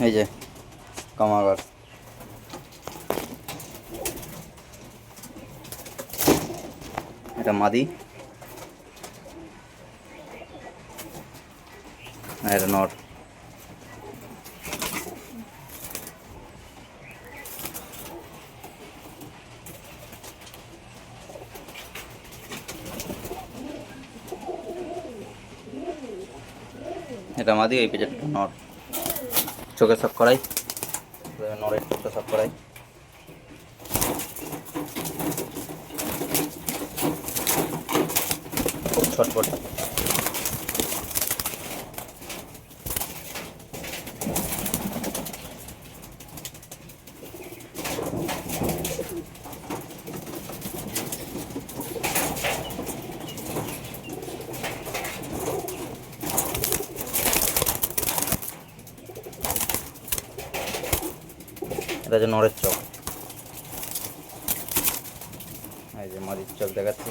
এই যে কামাগার, এটা মাদি, এটা নর। এটা মাদি, এই পেজেরটা নর। চোখে সব করাই, নরের চোখটা সব করাই। খুব ছটপট। এটা যে নরের চোখ, এই যে মাদির চোখ দেখাচ্ছি।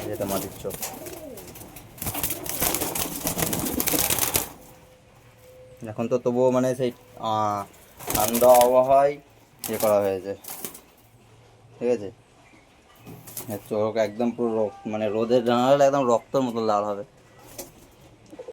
যেটা মাদির চোখ। এখন তো তবুও মানে সেই ঠান্ডা আবহাওয়ায় ইয়ে করা হয়েছে, ঠিক আছে। চোখ একদম পুরো মানে রোদের জানালে একদম রক্তের মতো লাল হবে।